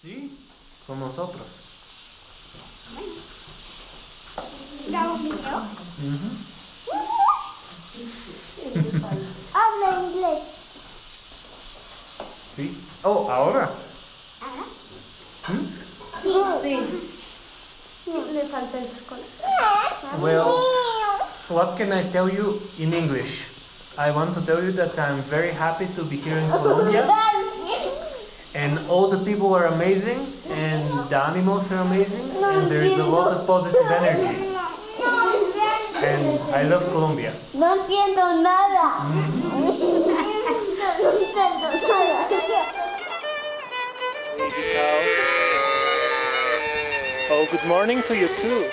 Sí, con nosotros. ¿Grabo video? Ujú. Habla inglés. Sí. Oh, ahora. ¿Ah? ¿Mm? Sí. Le falta el chocolate. Well, what can I tell you in English? I want to tell you that I'm very happy to be here in Colombia, and all the people are amazing, and the animals are amazing, and there is a lot of positive energy. And I love Colombia. No entiendo nada. No entiendo nada. Baby cow. Oh, good morning to you too.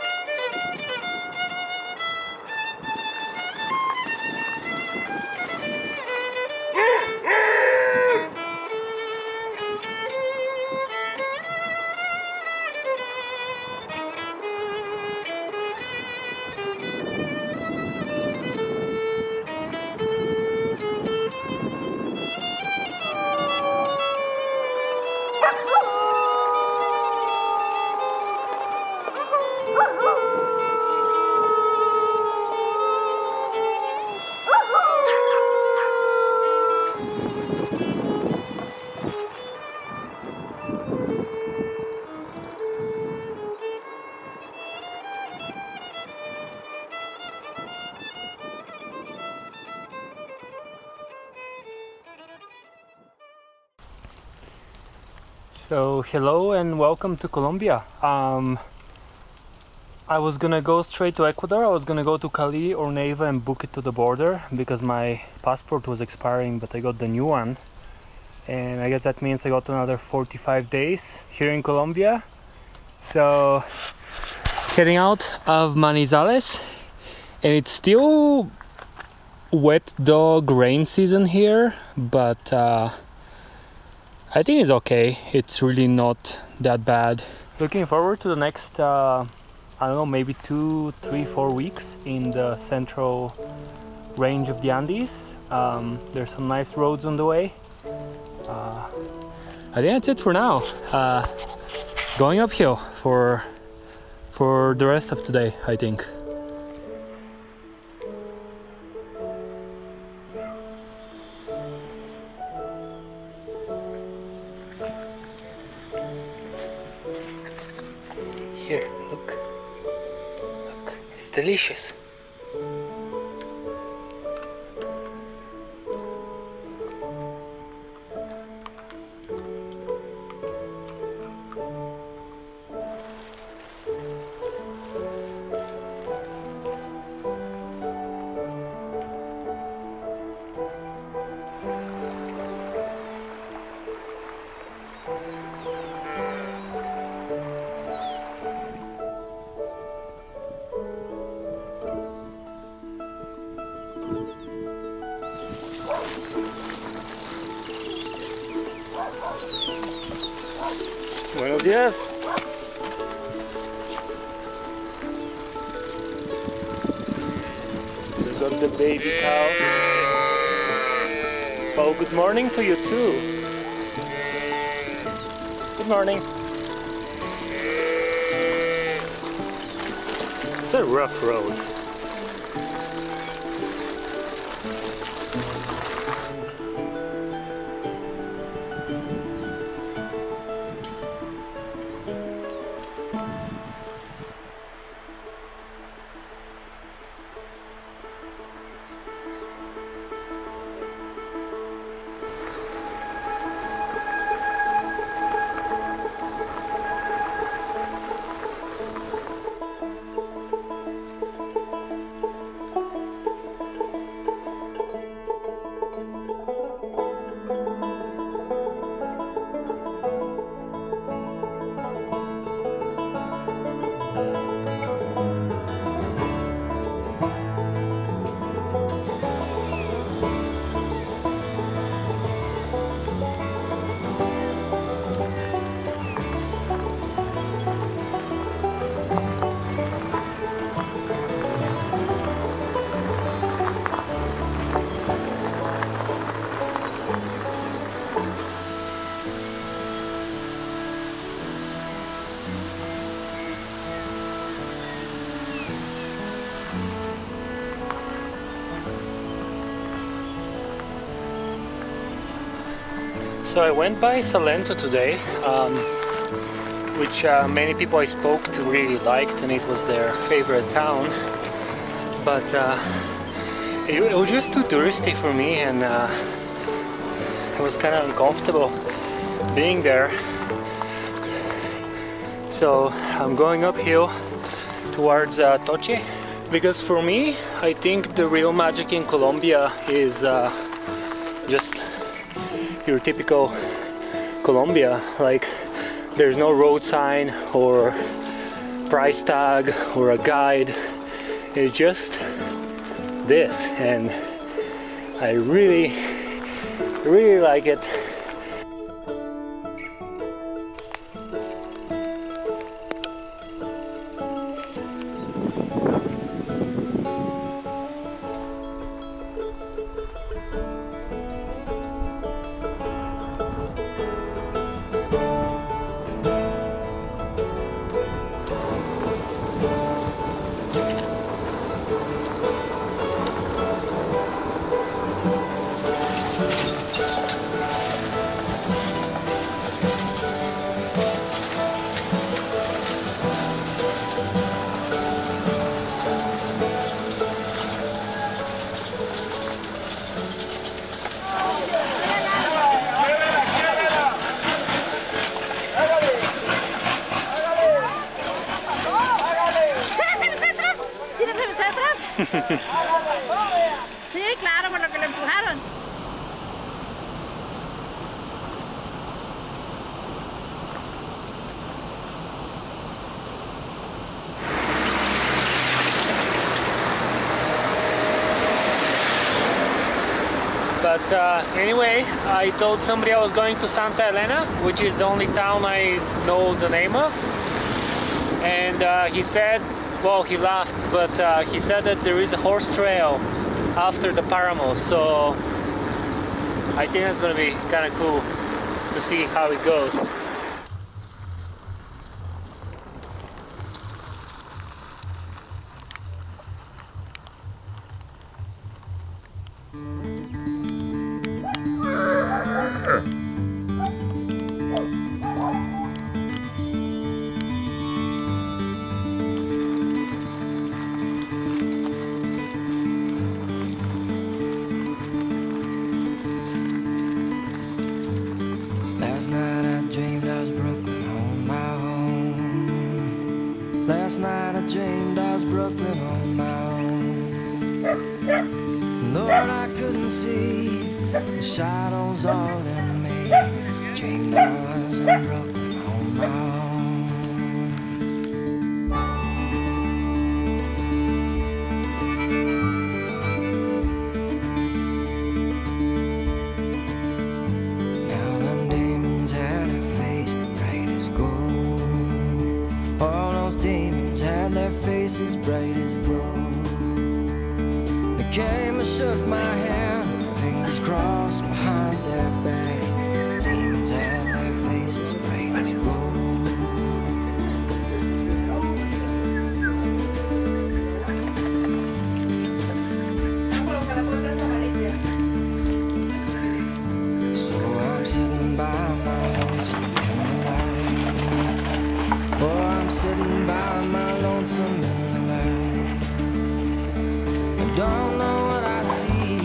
So hello and welcome to Colombia. I was gonna go straight to Ecuador. I was gonna go to Cali or Neiva and book it to the border because my passport was expiring, but I got the new one. And I guess that means I got another 45 days here in Colombia. So heading out of Manizales, and it's still wet dog rain season here, but I think it's okay. It's really not that bad. Looking forward to the next I don't know, maybe 2, 3, 4 weeks in the central range of the Andes. There's some nice roads on the way. I think that's it for now. Going uphill for the rest of today, I think. Here, look. Look, it's delicious. Buenos días. We got the baby cow. Oh, good morning to you too. Good morning. It's a rough road. So I went by Salento today, which many people I spoke to really liked, and it was their favorite town. But it was just too touristy for me, and it was kind of uncomfortable being there. So I'm going uphill towards Toche, because for me, I think the real magic in Colombia is just your typical Colombia. Like, there's no road sign or price tag or a guide. It's just this, and I really like it. Sí, claro, por lo que lo empujaron. But anyway, I told somebody I was going to Santa Elena, which is the only town I know the name of. And he said, well, he laughed, but he said that there is a horse trail after the Paramo, so I think it's going to be kind of cool to see how it goes. Last night I dreamed I was Brooklyn on my own. Last night I dreamed I was Brooklyn on my own. Lord, I couldn't see the shadows all in me. Dreamed I was in Brooklyn on my own. Their faces bright as gold. They came and shook my hand, fingers crossed behind their back. Demons had their faces bright as gold. So I'm sitting by my lonesome in the light. Oh, I'm sitting by my lonesome in the light. I don't know what I see.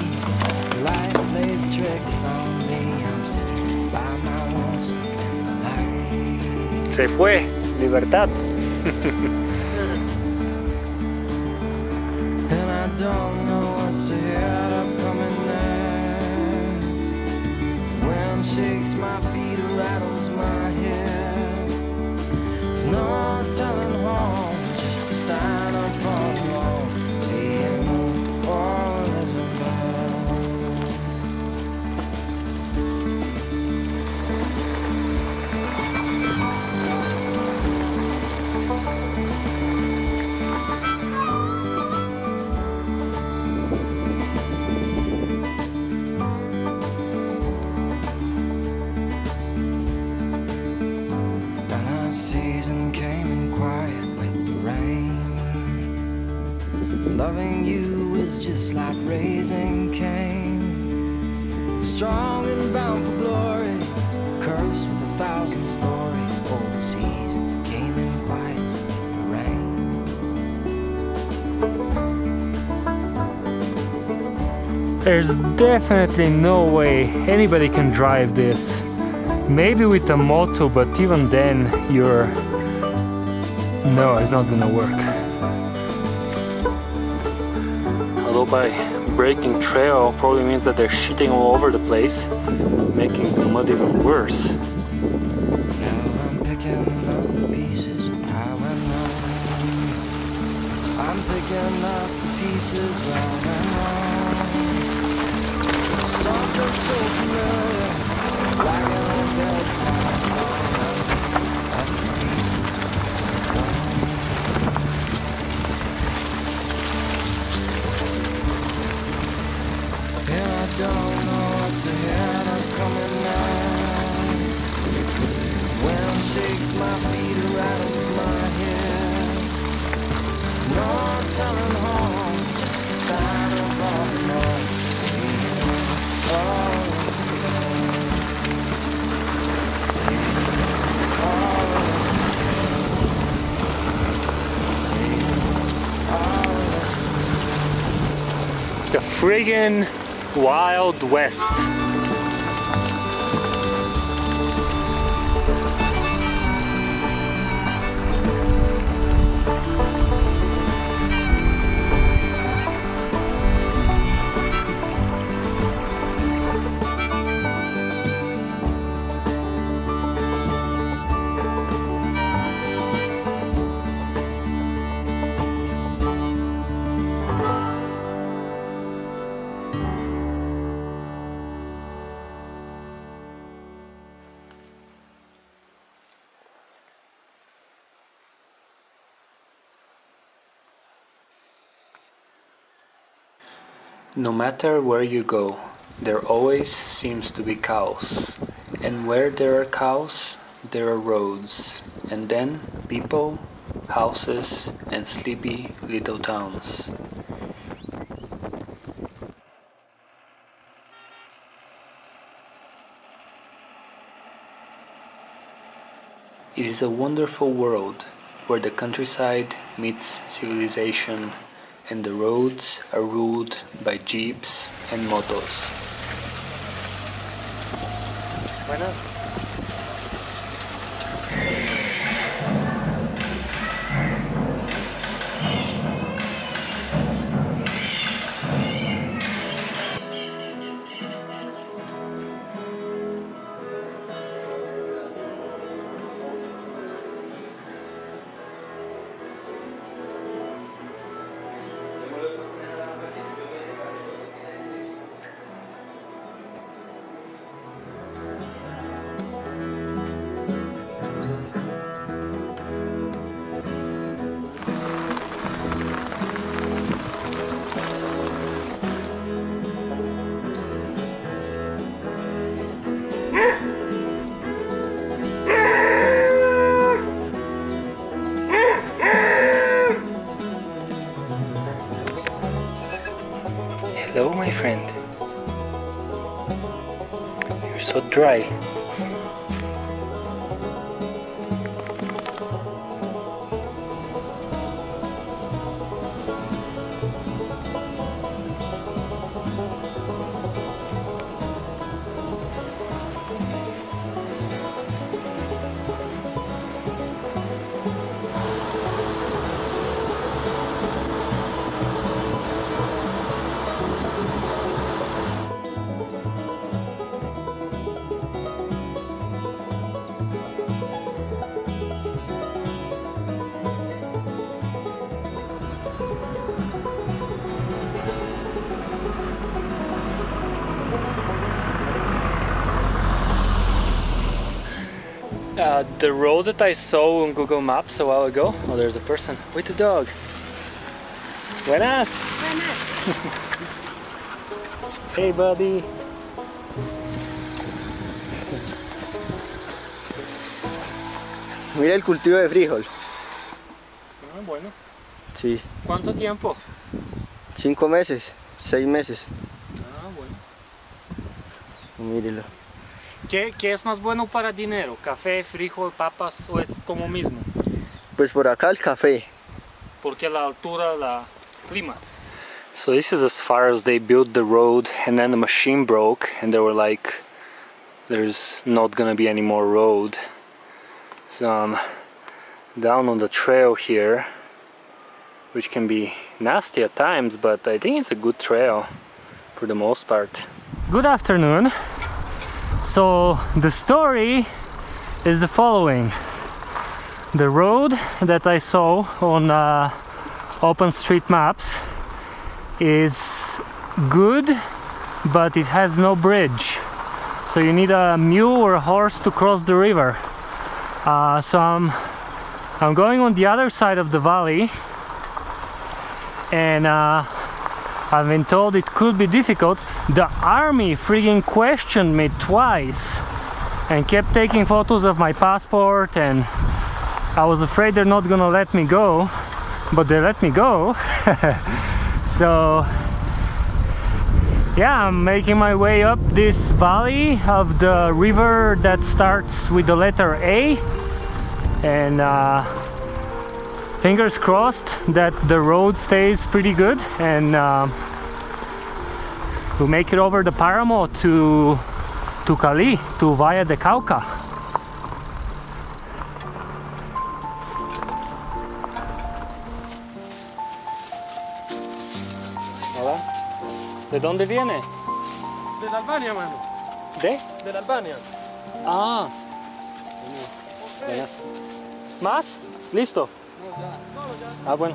Life plays tricks on me. I'm sitting by my lonesome in the light. Se fue, libertad. And I don't know what's ahead of coming next. Wind shakes my feet, it rattles my head. There's no telling home, just a sign up on the wall. Seeing all is above. Season came in quiet with the rain. Loving you is just like raising Cain. Strong and bound for glory. curse with 1,000 stories. Over the seas came in quiet with the rain. There's definitely no way anybody can drive this. Maybe with a moto, but even then you're... No, it's not gonna work. Although by breaking trail probably means that they're shitting all over the place, making the mud even worse. Now I'm picking up the pieces of how I know. I'm picking up the pieces wrong and wrong. Something so familiar, like an old bedtime song. And the pieces and I don't know what's ahead, I'm coming now. Wind shakes my feet, it rattles my head. There's no telling home, just the sound of all the noise. The friggin' Wild West. No matter where you go, there always seems to be cows. And where there are cows, there are roads. And then people, houses, and sleepy little towns. It is a wonderful world where the countryside meets civilization and the roads are ruled by jeeps and motos. Hello, my friend. You're so dry. The road that I saw on Google Maps a while ago. Oh, there's a person with a dog. Buenas. Buenas. Hey, buddy. Mira el cultivo de frijol. Ah, bueno. Sí. ¿Cuánto tiempo? 5 meses, 6 meses. Ah, bueno. Mírelo. ¿Qué es más bueno para dinero? ¿Café, frijol, papas o es como mismo? Pues por acá el café. Porque la altura, la clima. So this is as far as they built the road, and then the machine broke and they were like, there's not gonna be any more road. So I'm down on the trail here, which can be nasty at times, but I think it's a good trail for the most part. Good afternoon. So the story is the following. The road that I saw on OpenStreetMaps is good, but it has no bridge. So you need a mule or a horse to cross the river. So I'm going on the other side of the valley, and I've been told it could be difficult. The army freaking questioned me twice and kept taking photos of my passport, and I was afraid they're not gonna let me go, but they let me go. So yeah, I'm making my way up this valley of the river that starts with the letter A, and fingers crossed that the road stays pretty good, and we'll make it over the Paramo to Cali, to Valle de Cauca. Hola. ¿De dónde viene? De la Albania, mano. ¿De? De la Albania. Ah. Buenas. ¿Más? ¿Listo? Ah, bueno.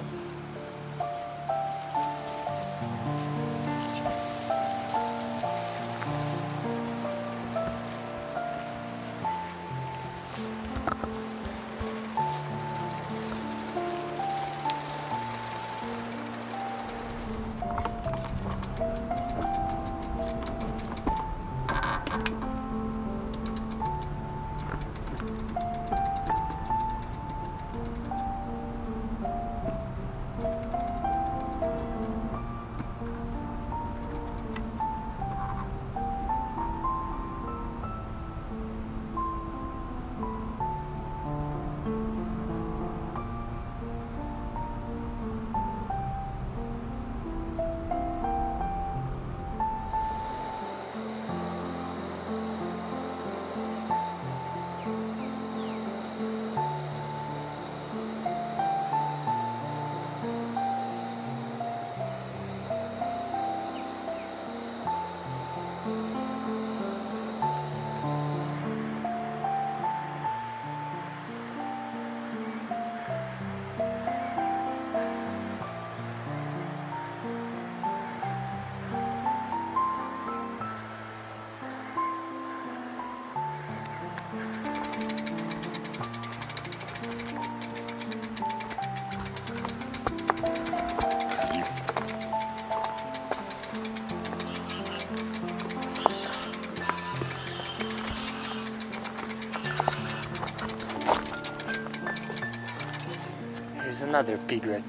Here's another piglet.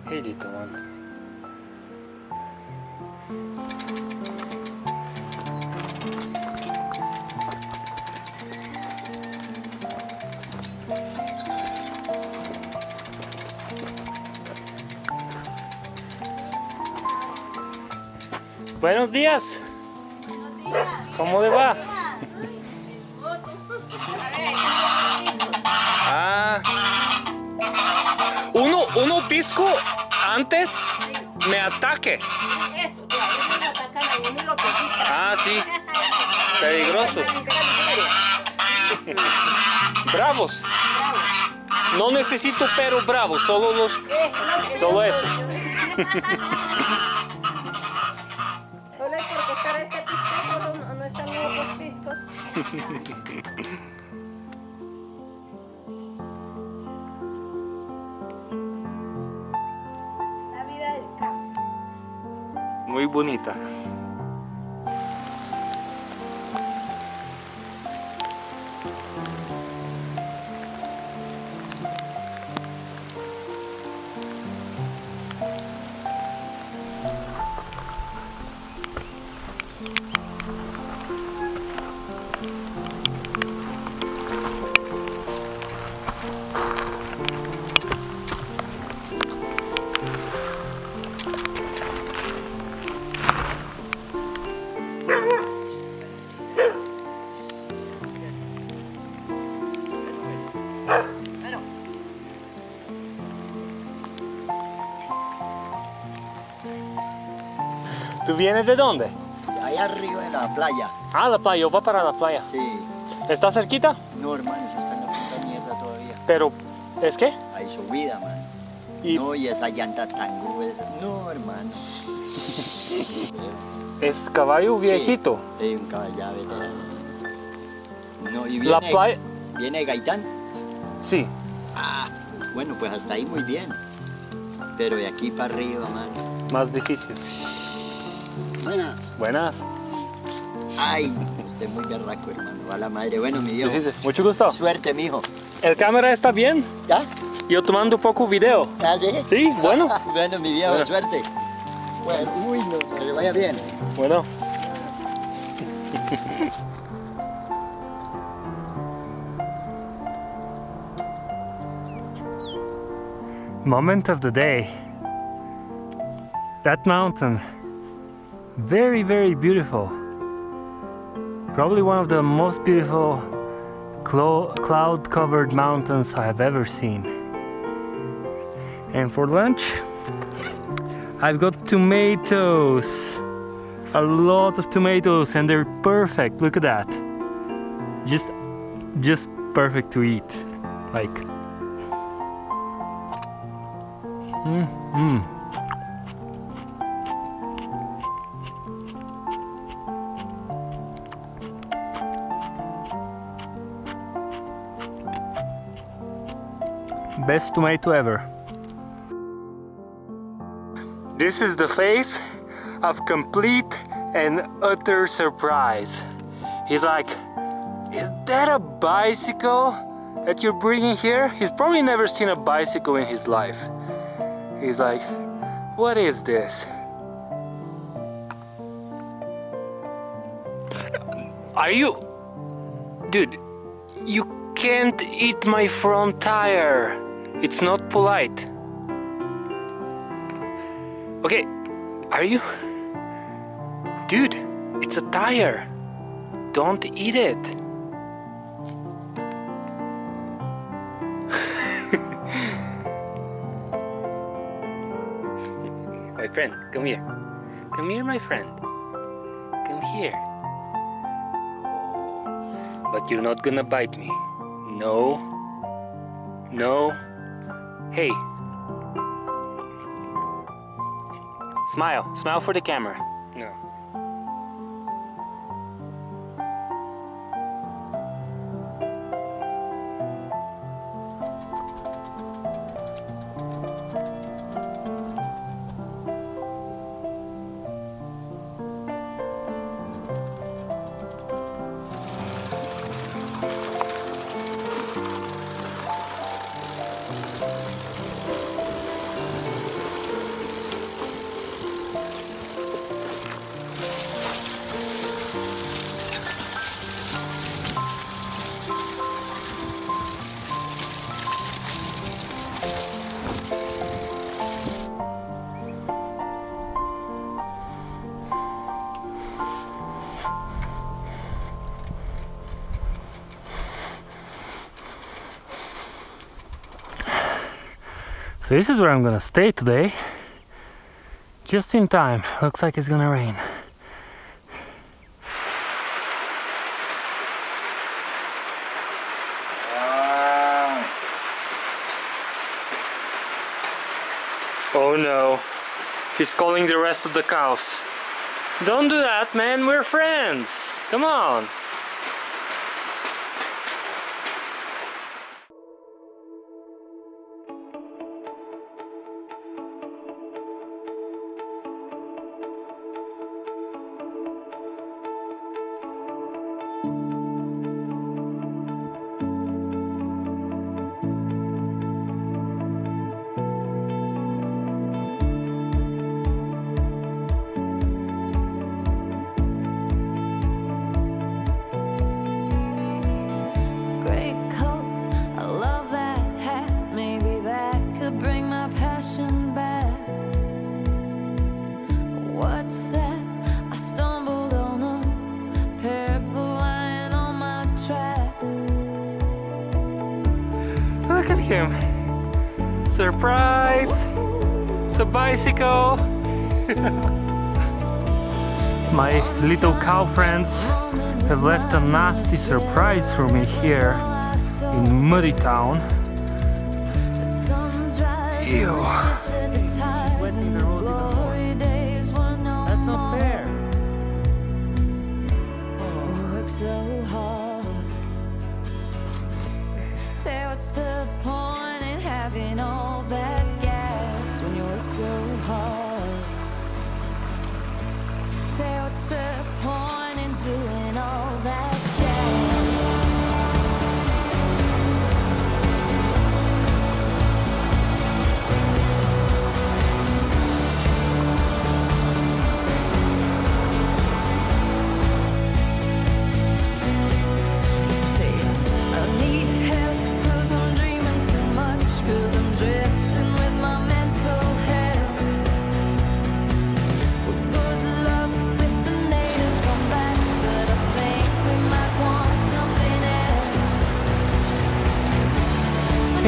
Hey, little one. Buenos días. ¿Cómo le va? Ah. Uno pisco antes me ataque. Ah, sí. Peligrosos. Bravos. No necesito perro bravo, solo esos. Porque para este pisco no están los piscos. La vida del campo. Muy bonita. ¿Tú vienes de dónde? Allá arriba en la playa. Ah, la playa, yo voy para la playa. Sí. ¿Está cerquita? No, hermano, eso está en la puta mierda todavía. Pero, ¿es qué? Hay subida, man. Y No, y esas llantas tan gruesas. No, hermano. es caballo viejito. Sí, un caballado veterano. No, y La viene, playa, ¿viene Gaitán? sí. Ah, bueno, pues hasta ahí muy bien. Pero de aquí para arriba, man. Más difícil. Buenas. Buenas. Ay, usted es muy berraco, hermano. A la madre. Bueno, mi viejo. Difícil. Mucho gusto. Suerte, mijo. ¿El cámara está bien? ¿Ya? Yo tomando un poco video. ¿Ah, sí? Sí, bueno. Bueno, mi viejo, Bueno. suerte. Bueno, uy, no, que le vaya bien. Bueno. Moment of the day. That mountain. Very, very beautiful. Probably one of the most beautiful cloud-covered mountains I have ever seen. And for lunch, I've got tomatoes. A lot of tomatoes, and they're perfect. Look at that. Just perfect to eat. Like. Best tomato ever. This is the face of complete and utter surprise. He's like, is that a bicycle that you're bringing here? He's probably never seen a bicycle in his life. He's like, what is this? Are you... Dude, you can't eat my front tire. It's not polite. Okay, are you... Dude, it's a tire. Don't eat it. My friend, come here. Come here, my friend. Come here. But you're not gonna bite me. No. No. Hey. Smile. Smile for the camera. No. So this is where I'm gonna stay today. Just in time. Looks like it's gonna rain. Oh no. He's calling the rest of the cows. Don't do that, man. We're friends. Come on. Great coat, I love that hat. Maybe that could bring my passion back. What's that? I stumbled on a purple line on my track. Look at him. Surprise! It's a bicycle! My little cow friends have left a nasty surprise for me here in Muddy Town. Ew. She's wetting the road even more. That's not fair. So hard. Say what's the point in having all that gas when you work so hard? Say what's the point in doing all that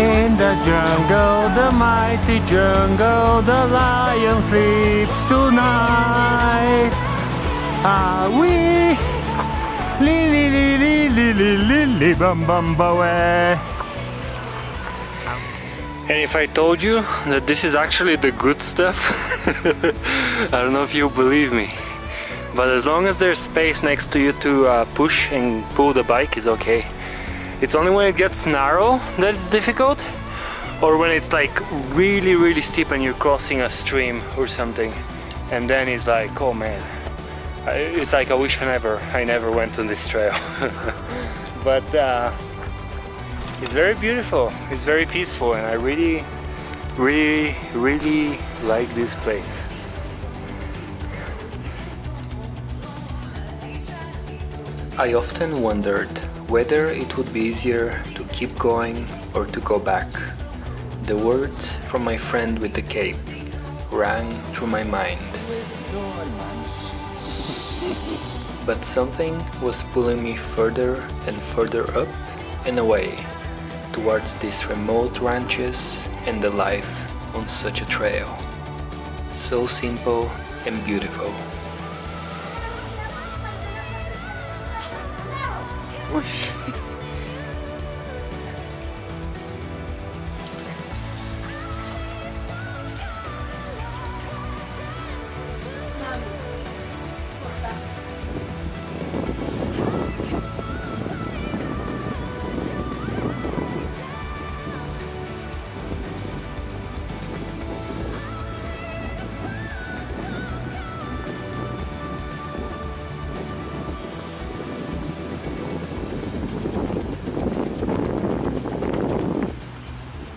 In the jungle, the mighty jungle, the lion sleeps tonight. Ah, we li li li li li li li li bum bum bawe. And if I told you that this is actually the good stuff, I don't know if you believe me. But as long as there's space next to you to push and pull the bike is okay. It's only when it gets narrow that it's difficult, or when it's like really steep and you're crossing a stream or something, and then it's like, oh man, it's like I wish I never went on this trail. But it's very beautiful, it's very peaceful, and I really like this place. I often wondered whether it would be easier to keep going or to go back. The words from my friend with the cape rang through my mind. But something was pulling me further and further up and away towards these remote ranches and the life on such a trail. So simple and beautiful. Whoosh.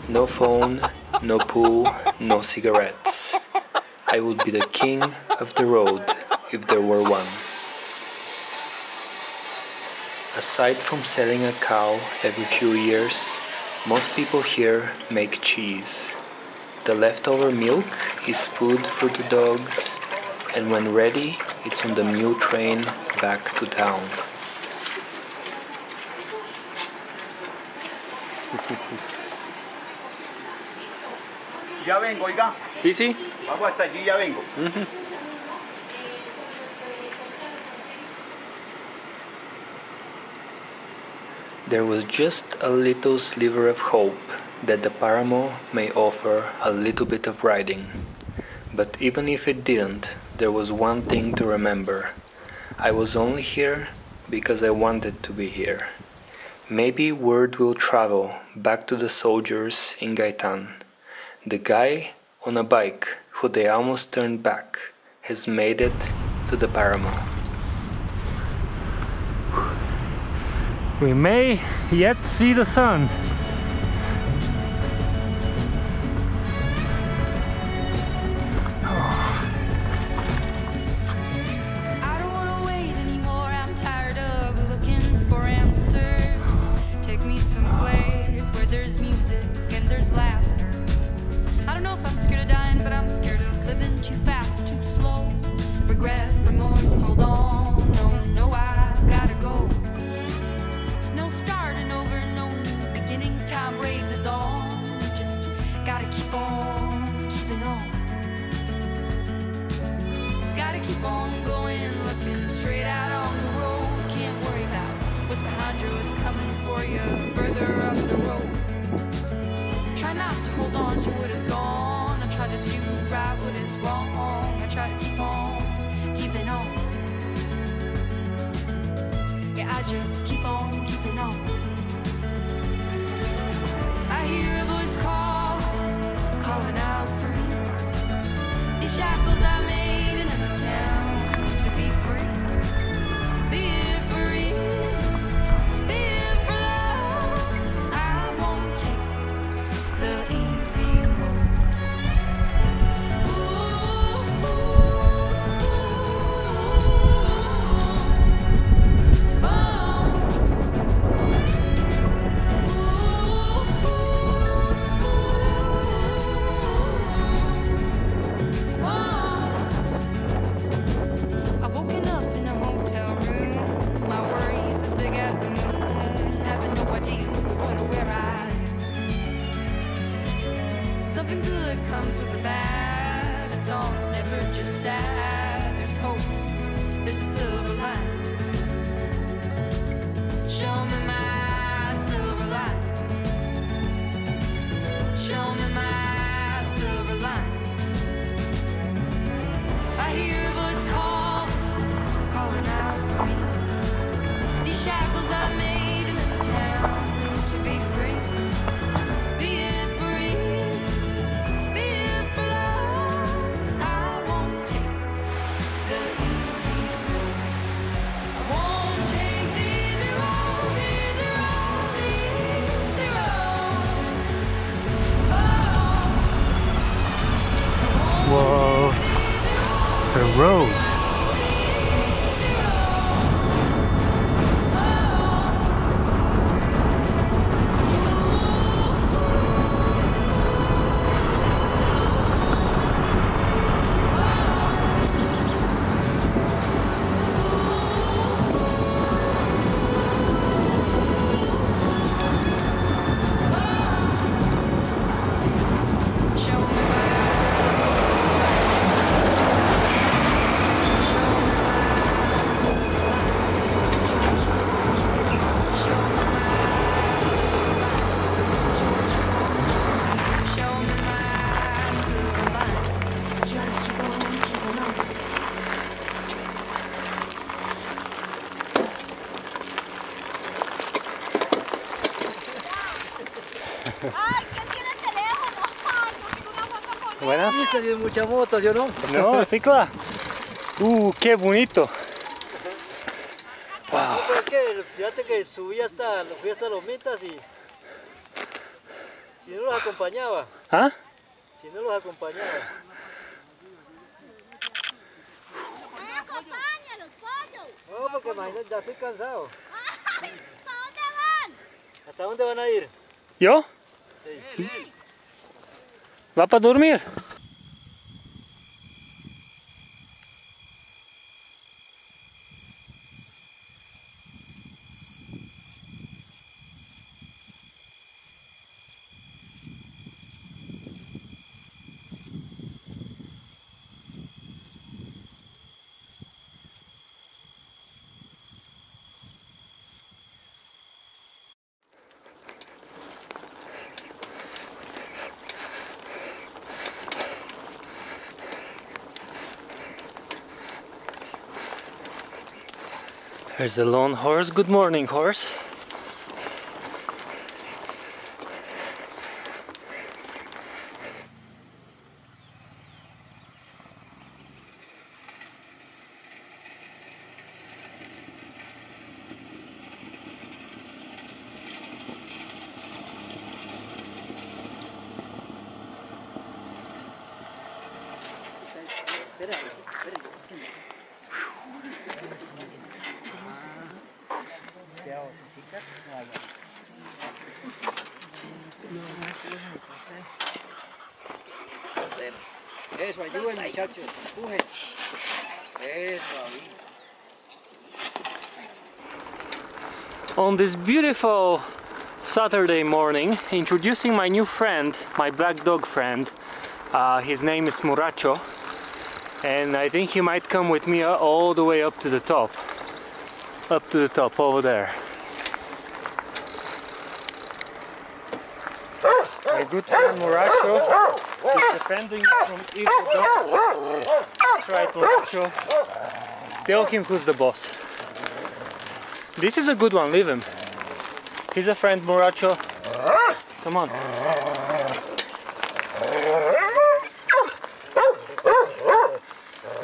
No phone, no pool, no cigarettes. I would be the king of the road if there were one. Aside from selling a cow every few years, most people here make cheese. The leftover milk is food for the dogs, and when ready, it's on the mule train back to town. Ya vengo, oiga. Sí, sí. Vamos hasta allí, ya vengo. There was just a little sliver of hope that the Paramo may offer a little bit of riding. But even if it didn't, there was one thing to remember. I was only here because I wanted to be here. Maybe word will travel back to the soldiers in Gaetan. The guy on a bike who they almost turned back has made it to the Paramo. We may yet see the sun. I don't wanna wait anymore. I'm tired of looking for answers. Take me someplace where there's music and there's laughter. I don't know if I'm scared of dying, but I'm scared of living too fast, too slow. Regret, remorse, hold on. No, I gotta go. There's no starting over, no new beginnings. Time raises on. Just gotta keep on keeping on. Gotta keep on going. Look for you further up the road. Try not to hold on to what is gone. I try to do right what is wrong. I try to keep on keeping on. Yeah, I just keep on keeping on. I hear a voice calling out for me. These shackles I made in a town to be free. Be it for ease, be it for love. I won't take the easy road. Ooh, ooh, ooh, I've woken up in a hotel room. My worries as big as the moon. Having no idea what or where I am. Something good comes with the bad. A song's never just sad. There's hope, there's a silver line. Show me my silver line. Show me my silver line. I hear a voice calling out for me. These shackles I made in a town to be free. Be it for ease, be it for love. I won't take the easy road. I won't take the easy road, the easy road, the easy road. Oh. Whoa, it's a road. Show me Ay, ¿quién tiene teléfono? Ay, yo quiero una foto con él. Buenas. Sí, salió mucha moto, yo no. No, sí, claro. Qué bonito. No, pues es que fíjate que fui hasta Lomitas y si no los acompañaba, ¿Ah? si no los acompañaba. Ay, acompáñalos, pollo. No, porque imagínate, ya estoy cansado. Ay, ¿para dónde van? ¿Hasta dónde van a ir? ¿Yo? Sí. ¿Va para dormir? There's a lone horse. Good morning, horse. Eso, ayuden muchachos, empujen. Eso, ahí. On this beautiful Saturday morning, introducing my new friend, my black dog friend. His name is Muracho, and I think he might come with me all the way up to the top over there. my good friend Muracho is defending from evil dogs. That's right, Muracho. Tell him who's the boss. This is a good one, leave him. He's a friend, Muracho. Come on.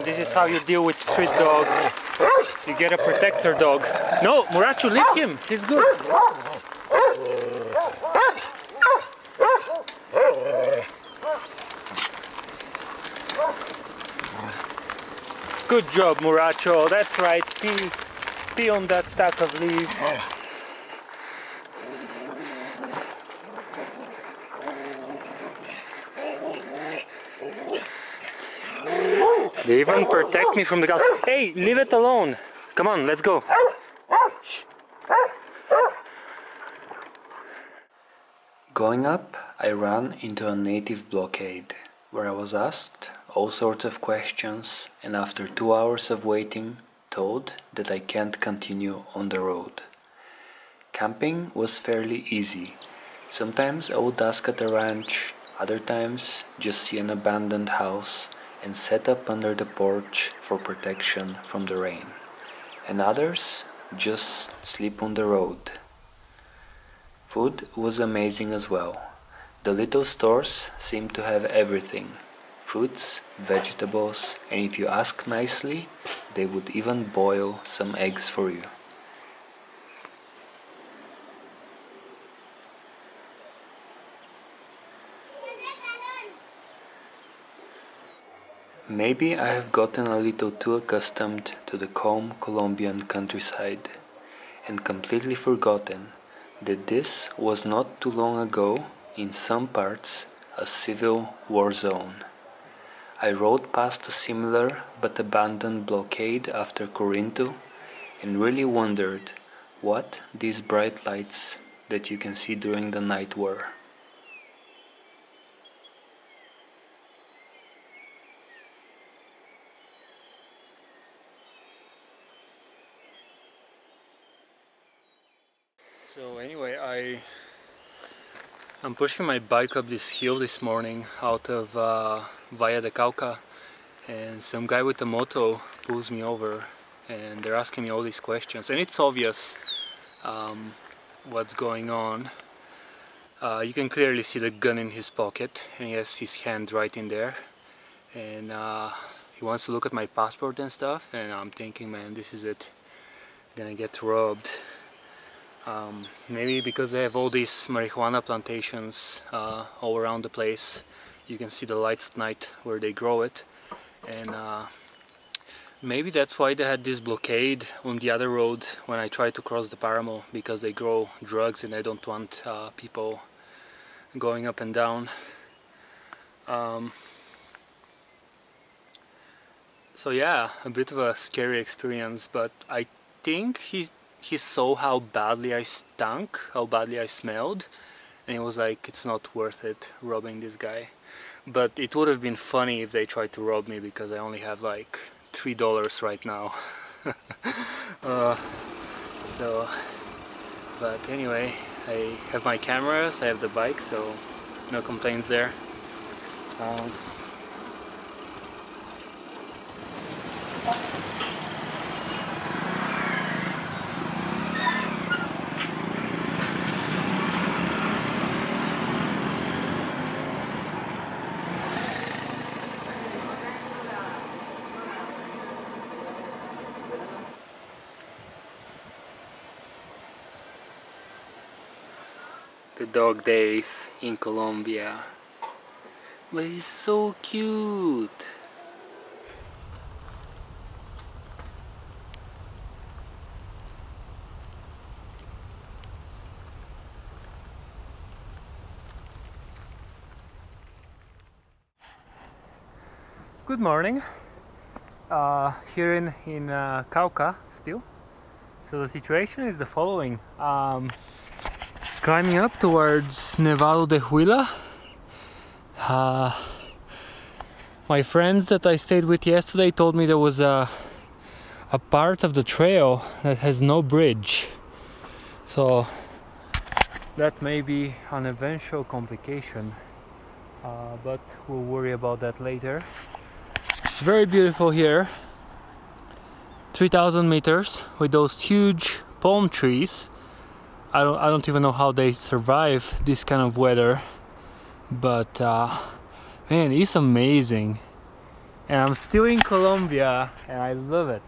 This is how you deal with street dogs. You get a protector dog. No, Muracho, leave him. He's good. Good job, Muracho. That's right. Pee on that stack of leaves. They even protect me from the cows. Hey, leave it alone. Come on, let's go. Going up, I ran into a native blockade, where I was asked all sorts of questions, and after 2 hours of waiting, told that I can't continue on the road. Camping was fairly easy. Sometimes I would ask at a ranch, other times just see an abandoned house and set up under the porch for protection from the rain, and others just sleep on the road. Food was amazing as well. The little stores seemed to have everything: fruits, vegetables, and if you ask nicely, they would even boil some eggs for you. Maybe I have gotten a little too accustomed to the calm Colombian countryside and completely forgotten that this was not too long ago, in some parts, a civil war zone. I rode past a similar but abandoned blockade after Corinto and really wondered what these bright lights that you can see during the night were. So anyway, I'm pushing my bike up this hill this morning out of Valle de Cauca, and some guy with a moto pulls me over and they're asking me all these questions, and it's obvious what's going on. You can clearly see the gun in his pocket and he has his hand right in there, and he wants to look at my passport and stuff, and I'm thinking, man, this is it, I'm gonna get robbed. Maybe because they have all these marijuana plantations all around the place. You can see the lights at night where they grow it, and maybe that's why they had this blockade on the other road when I tried to cross the Paramo, because they grow drugs and they don't want people going up and down. So yeah, a bit of a scary experience, but I think he saw how badly I stunk, how badly I smelled, and he was like, it's not worth it robbing this guy. But it would have been funny if they tried to rob me, because I only have like $3 right now. But anyway, I have my cameras, I have the bike, so no complaints there. The dog days in Colombia, but he's so cute. Good morning. Here in Cauca still. So the situation is the following. Climbing up towards Nevado de Huila. My friends that I stayed with yesterday told me there was a part of the trail that has no bridge. So That may be an eventual complication, but we'll worry about that later. It's very beautiful here. 3,000 meters with those huge palm trees. I don't even know how they survive this kind of weather, but man, it's amazing. And I'm still in Colombia and I love it.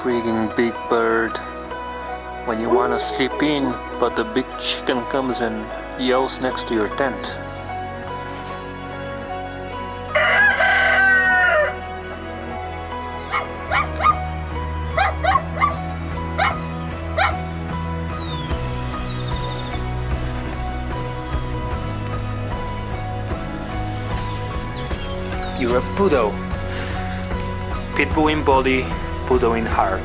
Freaking big bird. When you wanna sleep in, but the big chicken comes and yells next to your tent. You're a poodle. Pitbull in body, poodle in heart.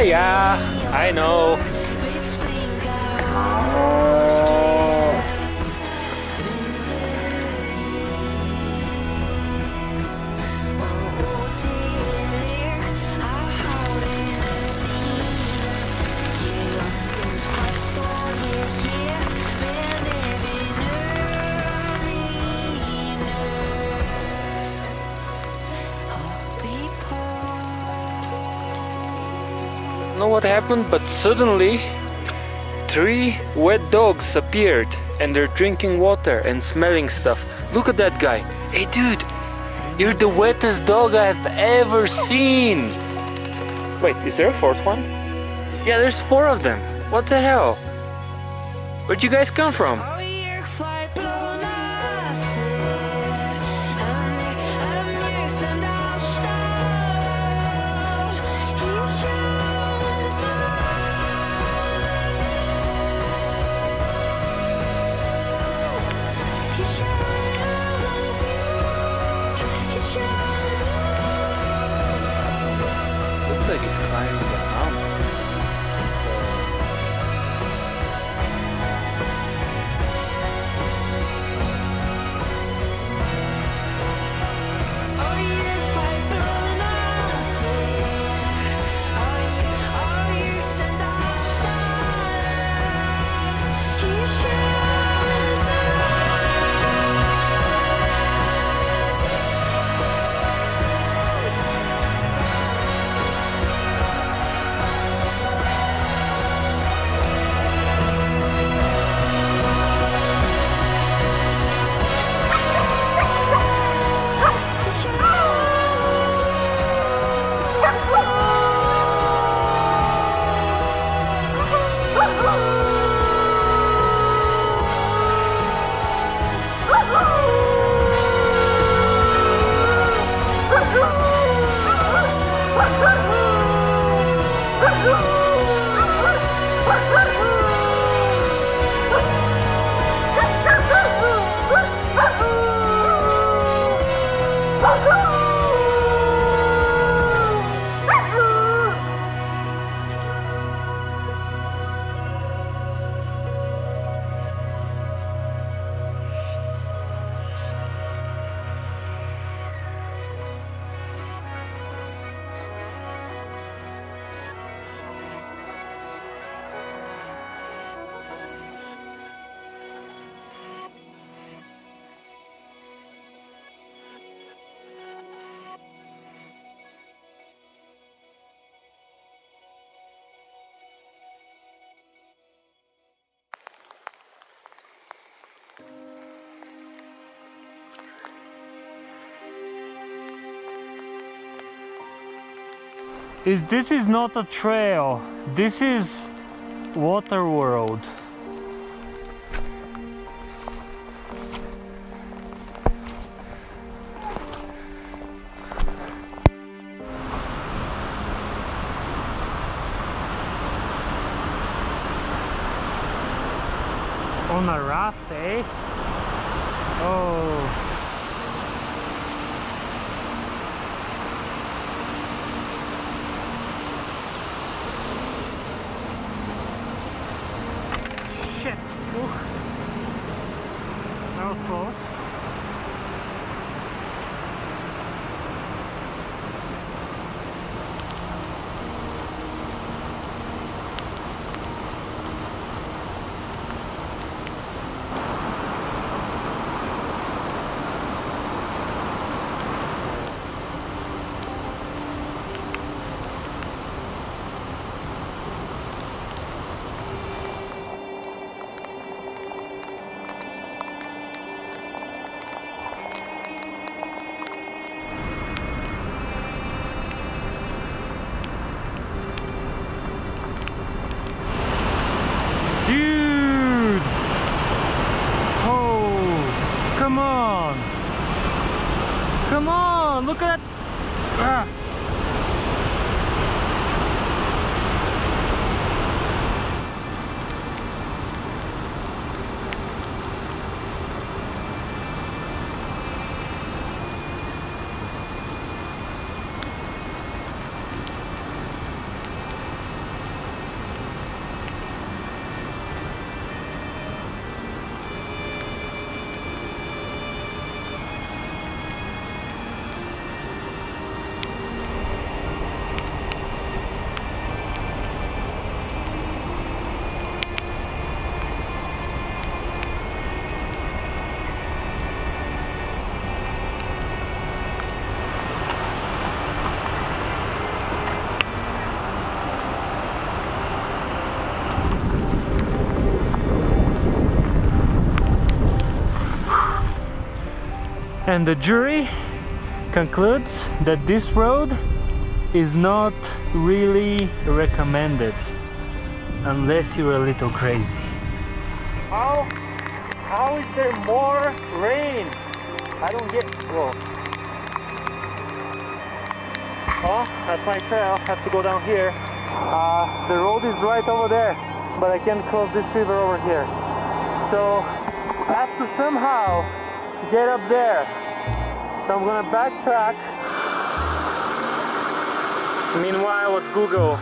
Yeah, I know. I don't know what happened, but suddenly 3 wet dogs appeared and they're drinking water and smelling stuff. Look at that guy. Hey dude, you're the wettest dog I've ever seen. Wait, is there a 4th one? Yeah, there's 4 of them. What the hell? Where'd you guys come from? Looks like it's climbing the mountain. This is not a trail. This is Water World. On a raft, eh? Oh. Shit! Ooh. That was close. Dude! Oh, come on! Come on! Look at that! Ah. And the jury concludes that this road is not really recommended unless you're a little crazy. How is there more rain? I don't get. Whoa. Oh, that's my trail. I have to go down here. The road is right over there, but I can't cross this river over here. So I have to somehow get up there. So I'm gonna backtrack. Meanwhile, at Google,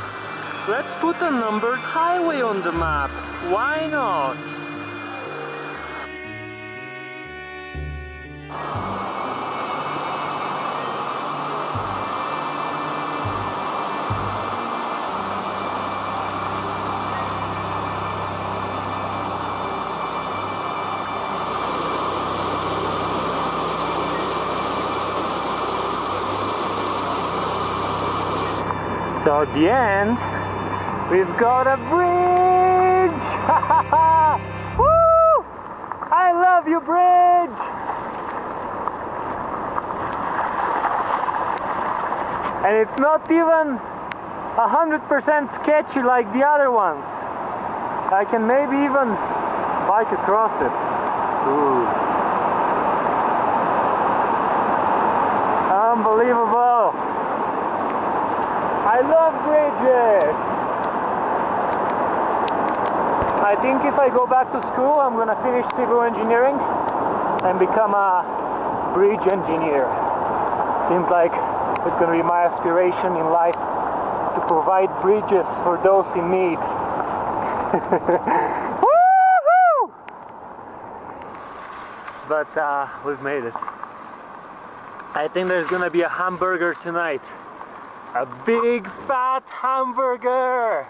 let's put a numbered highway on the map. Why not? So at the end, we've got a bridge! Woo! I love you, bridge! And it's not even 100% sketchy like the other ones. I can maybe even bike across it. Ooh. Unbelievable! I love bridges! I think if I go back to school, I'm gonna finish civil engineering and become a bridge engineer. Seems like it's gonna be my aspiration in life to provide bridges for those in need. Woohoo! But we've made it. I think there's gonna be a hamburger tonight. A big fat hamburger!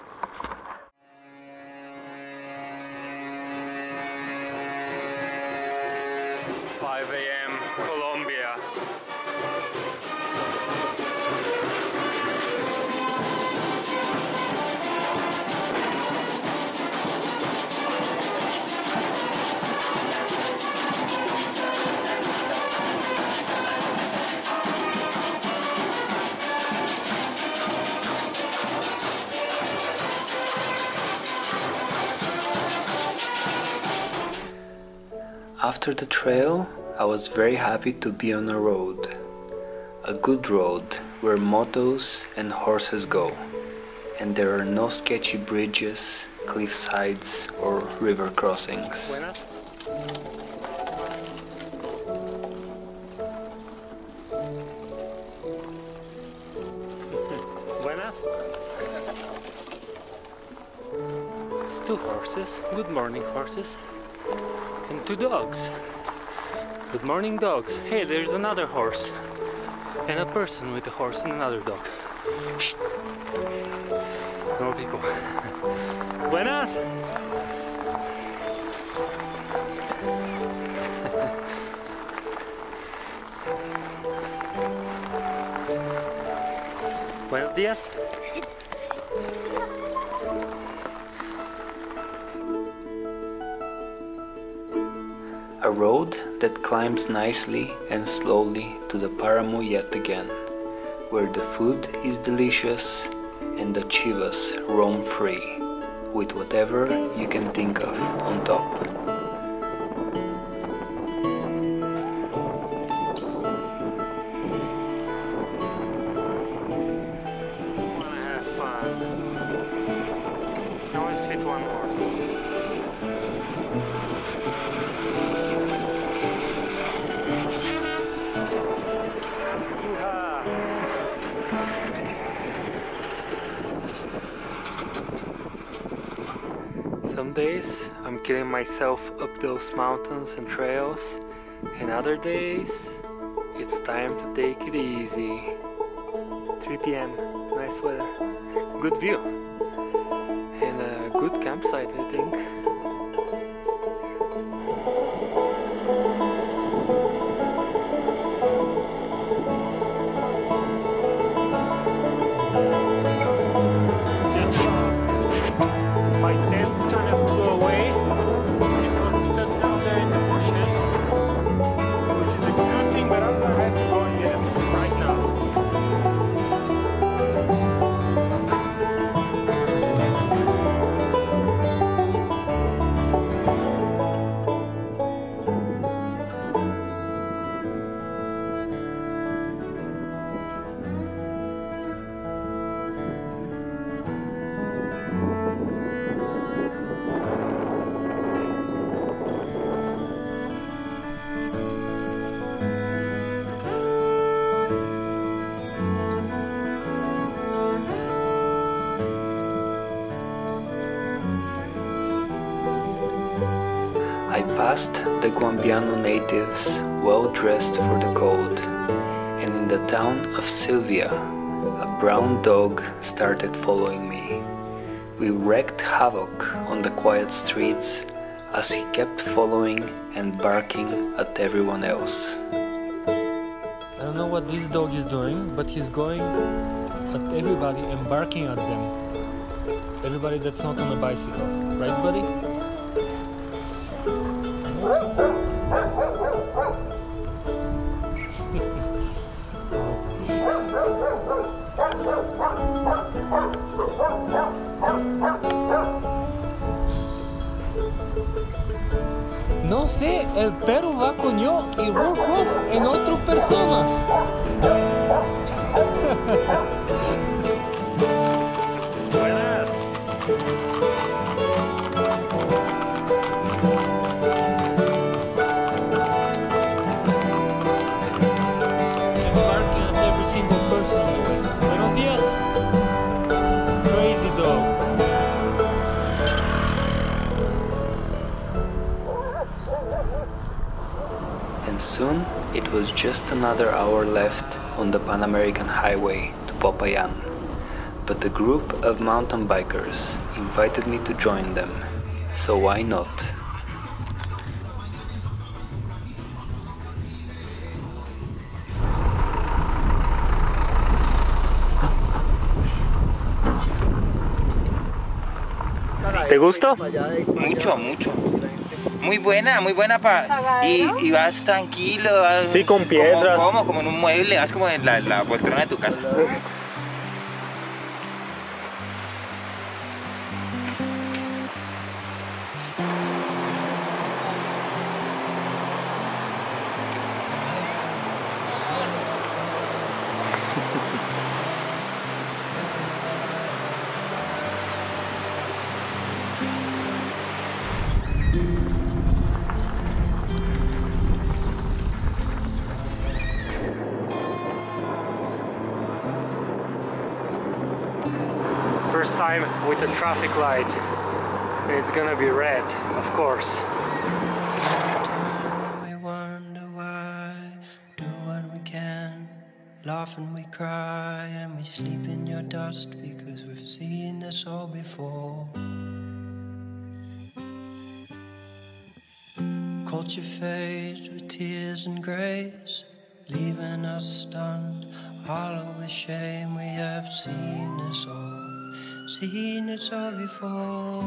5 a.m. Colombia. After the trail, I was very happy to be on a road. A good road where motos and horses go, and there are no sketchy bridges, cliff sides or river crossings. Buenas. Buenas. It's 2 horses. Good morning, horses. And 2 dogs. Good morning, dogs. Hey, there's another horse. And a person with a horse and another dog. Shh. No people. Buenas. Buenos días. A road that climbs nicely and slowly to the Paramu yet again, where the food is delicious and the chivas roam free, with whatever you can think of on top. Wanna have fun. Can always fit one more. Some days I'm killing myself up those mountains and trails, and other days it's time to take it easy. 3 p.m. Nice weather, good view, and a good campsite, I think. Just my tent kind of flew away. It got stuck down there in the bushes, which is a good thing, but I'm gonna have to go and get it right now. I passed the Guambiano natives well dressed for the cold, and in the town of Silvia, a brown dog started following me. We wreaked havoc on the quiet streets as he kept following and barking at everyone else. I don't know what this dog is doing, but he's going at everybody and barking at them. Everybody that's not on a bicycle, right, buddy? No sé, el perro va con yo y ruf ruf en otras personas. Buenas. I'm barking at every single person on the way. Buenos días. Crazy dog. And soon it was just another hour left on the Pan American Highway to Popayan. But a group of mountain bikers invited me to join them, so why not? ¿Te gustó? Mucho, mucho. Muy buena y vas tranquilo. Vas Sí, con piedras. Como en un mueble, vas como en la poltrona de tu casa. time with the traffic light. It's gonna be red, of course. We wonder why, do what we can, laugh and we cry and we sleep in your dust because we've seen this all before. Culture fades with tears and grace, leaving us stunned, hollow with shame. We have seen this all before.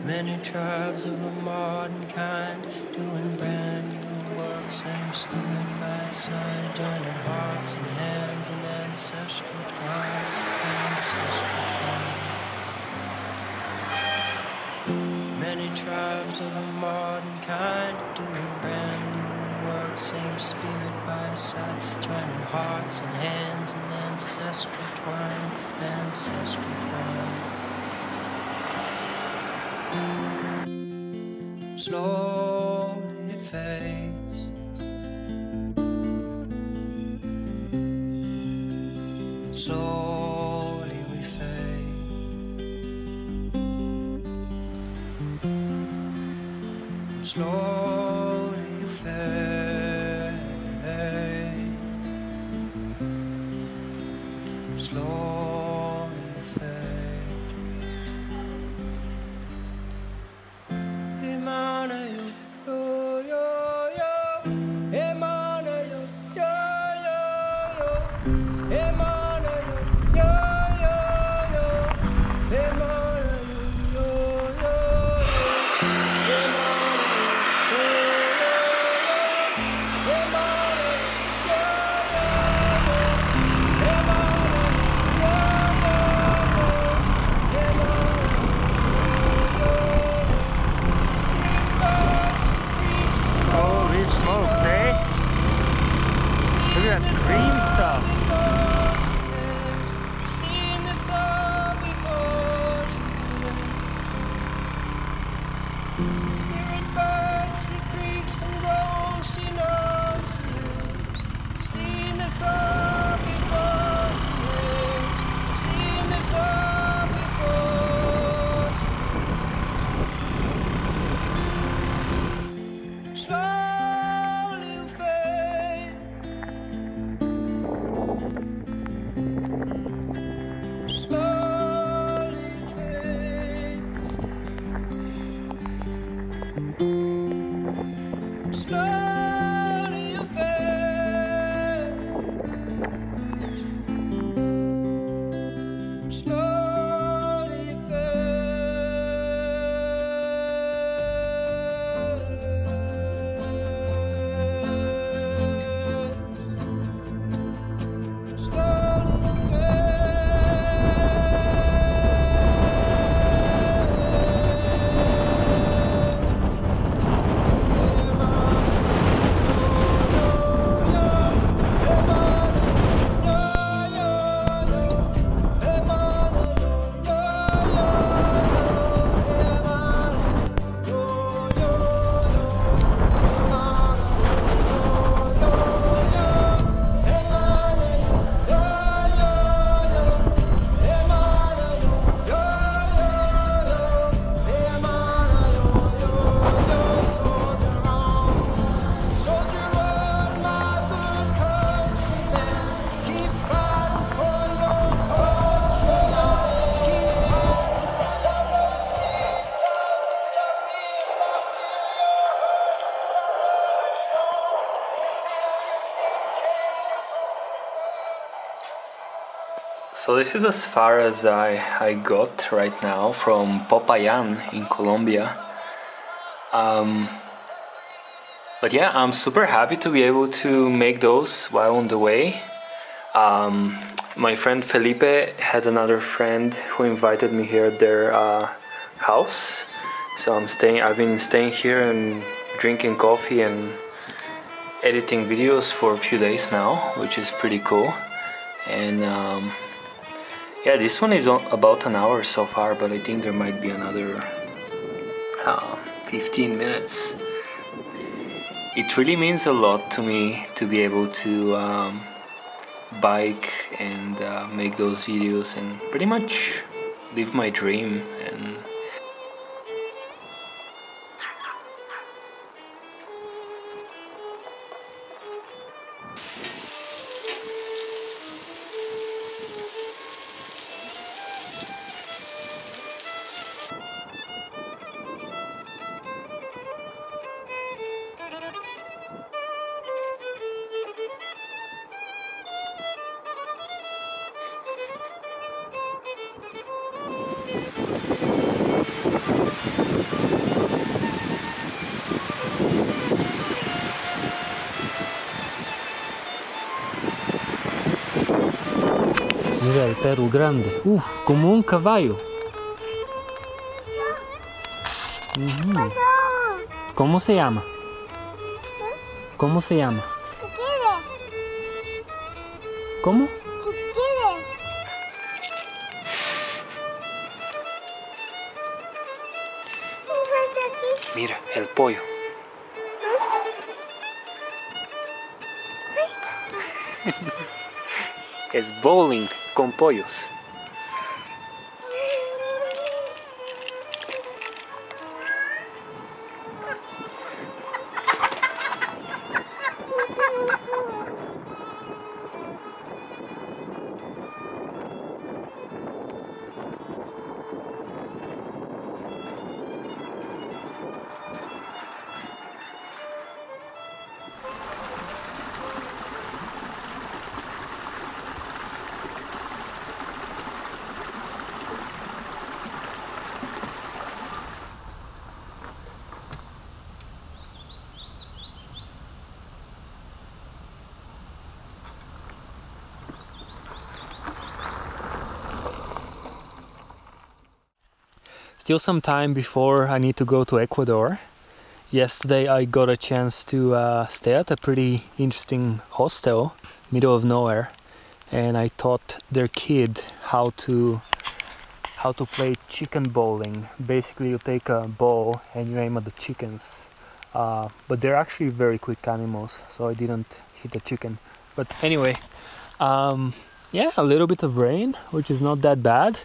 Many tribes of a modern kind, doing brand new work, same spirit by side, joining hearts and hands and ancestral twine, Many tribes of a modern kind, doing brand new work, same spirit by side, joining hearts and hands and ancestral twine, Slowly it fades. Slowly we fade. Slowly you fade. Slowly you fade. Emmanuel, yo yo yo. Emmanuel, yo yo yo. Emmanuel, yo yo yo. Emmanuel, yo yo yo. Holy smokes, eh? Look at that green stuff. Seen this all before. Spirit birds, she creaks and groans, she knows she hears. Seen this all before, she hears. Seen this all before. Slowly you fade. Slowly you fade. Slowly you fade. Slowly you fade. Slowly you So this is as far as I got right now from Popayan in Colombia. But yeah, I'm super happy to be able to make those while on the way. My friend Felipe had another friend who invited me here at their house. So I've been staying here and drinking coffee and editing videos for a few days now, which is pretty cool. And yeah, this one is about an hour so far, but I think there might be another 15 minutes. It really means a lot to me to be able to bike and make those videos and pretty much live my dream. And mira el perro grande, como un caballo. Ujú. ¿Cómo se llama? ¿Cómo se llama? ¿Cómo? mira, el pollo. Es bowling con pollos. Still some time before I need to go to Ecuador. Yesterday I got a chance to stay at a pretty interesting hostel, middle of nowhere, and I taught their kid how to play chicken bowling. Basically you take a ball and you aim at the chickens, but they're actually very quick animals, so I didn't hit the chicken. But anyway, yeah, a little bit of rain, which is not that bad.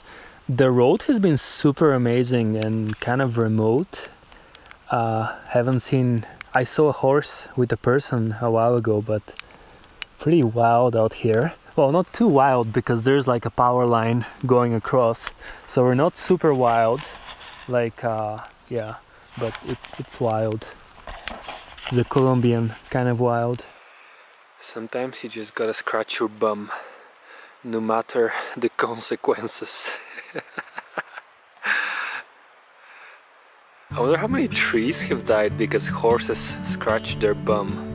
The road has been super amazing and kind of remote. I saw a horse with a person a while ago, but pretty wild out here. Well, not too wild because there's like a power line going across, so we're not super wild, like yeah, but it's wild. It's the Colombian kind of wild. Sometimes you just gotta scratch your bum, no matter the consequences. I wonder how many trees have died because horses scratched their bum.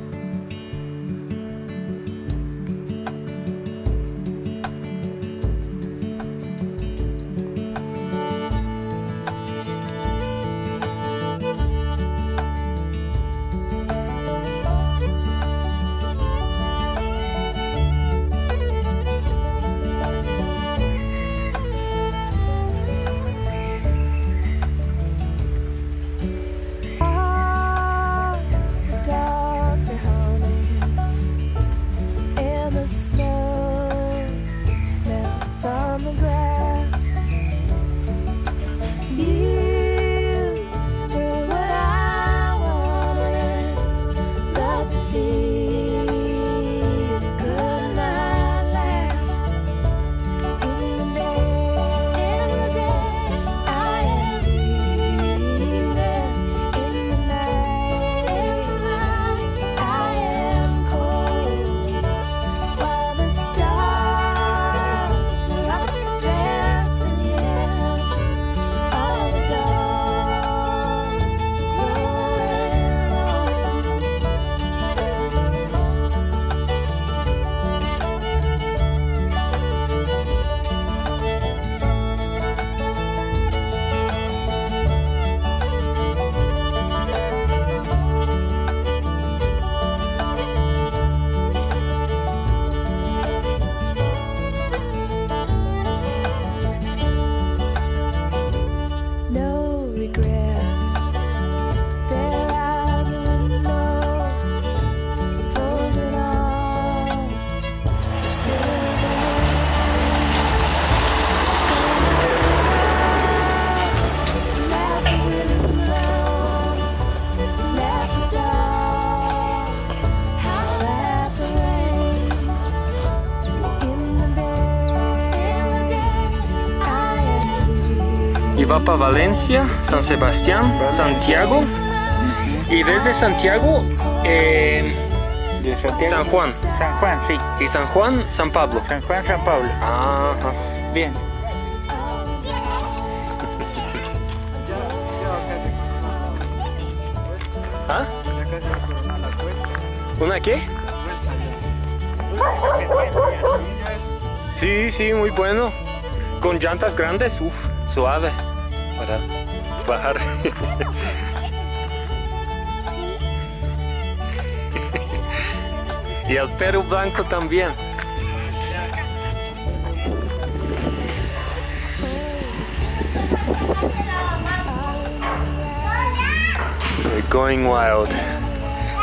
Dogs para Valencia, San Sebastián, Santiago y desde Santiago, San Juan. San Juan, sí. Y San Juan, San Pablo. San Juan, San Pablo. Ajá. Bien. ¿Ah? ¿Una qué? Sí, sí, muy bueno. Con llantas grandes, suave para bajar. Y el perro blanco también. We're going wild.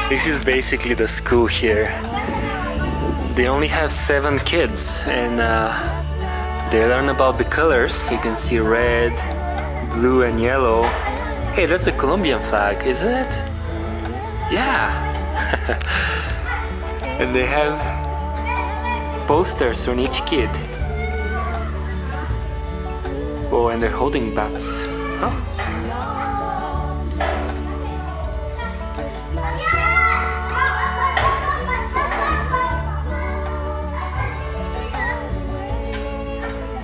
This is basically the school here. They only have 7 kids and they learn about the colors. You can see red, blue and yellow. Hey, that's a Colombian flag, isn't it? Yeah. And they have posters on each kid. Oh, and they're holding bats. Huh?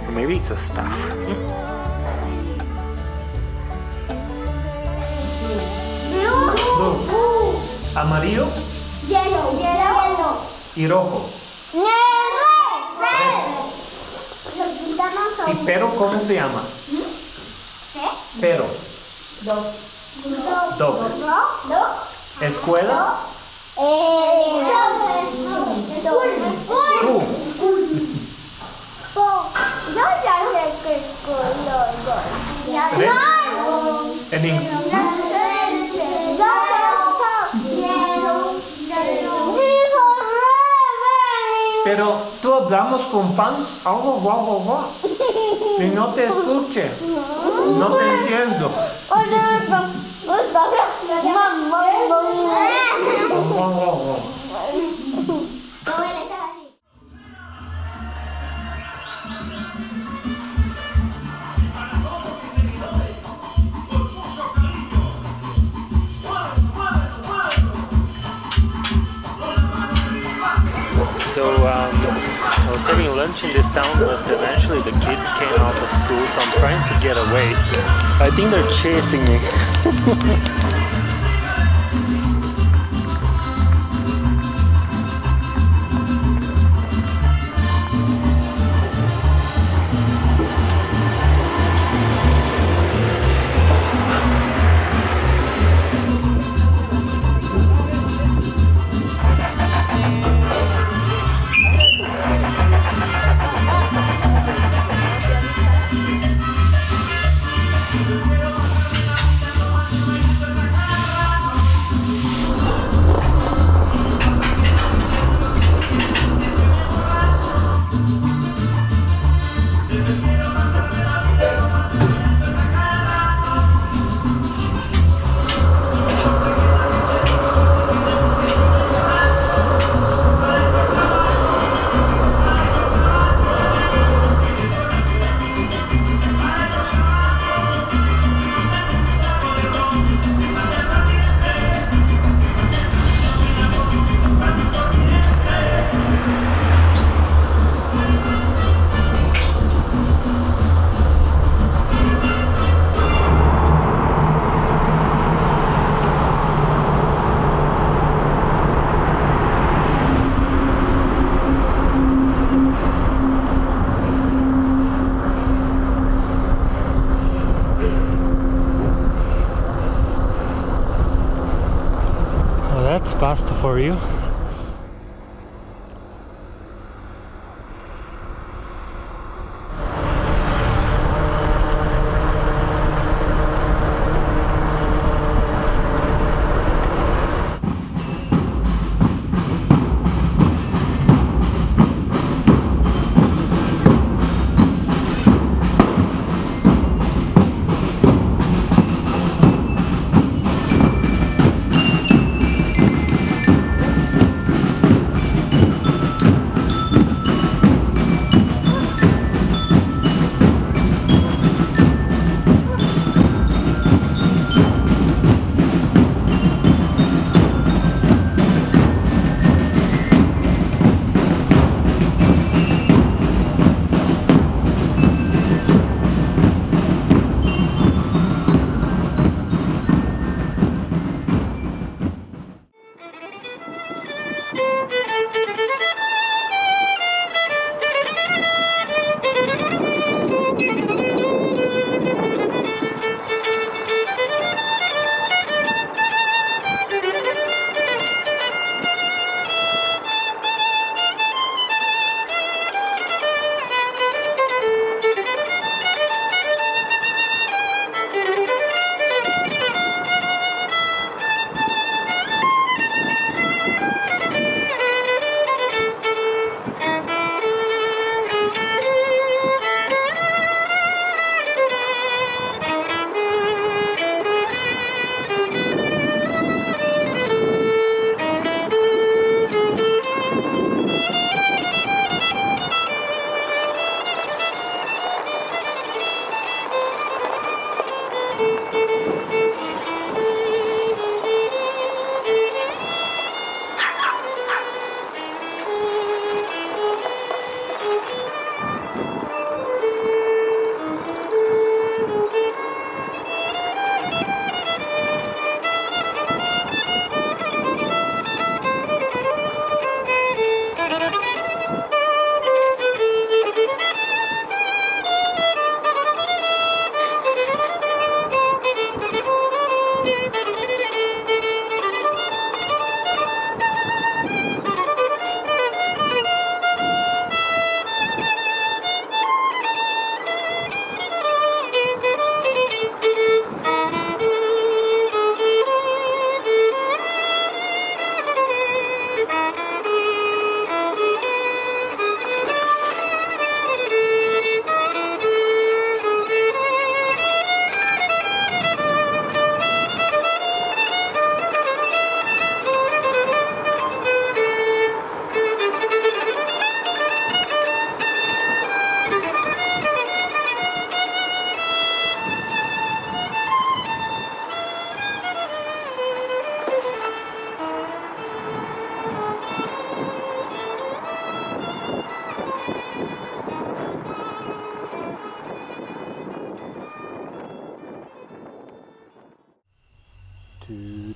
Or maybe it's a staff. Blue. Amarillo. Yellow, yellow. Y rojo. ¿Y pero cómo se llama? Pero. Dog. Escuela. School. Yo ya sé que es color. En inglés. Pero tú hablamos con pan, y no te escuché, no te entiendo. So I was having lunch in this town, but eventually the kids came out of school, so I'm trying to get away. I think they're chasing me. That's pasta for you.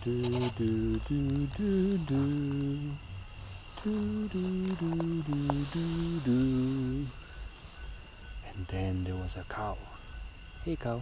do do do do do. Do do do do do do. And then there was a cow. Hey cow.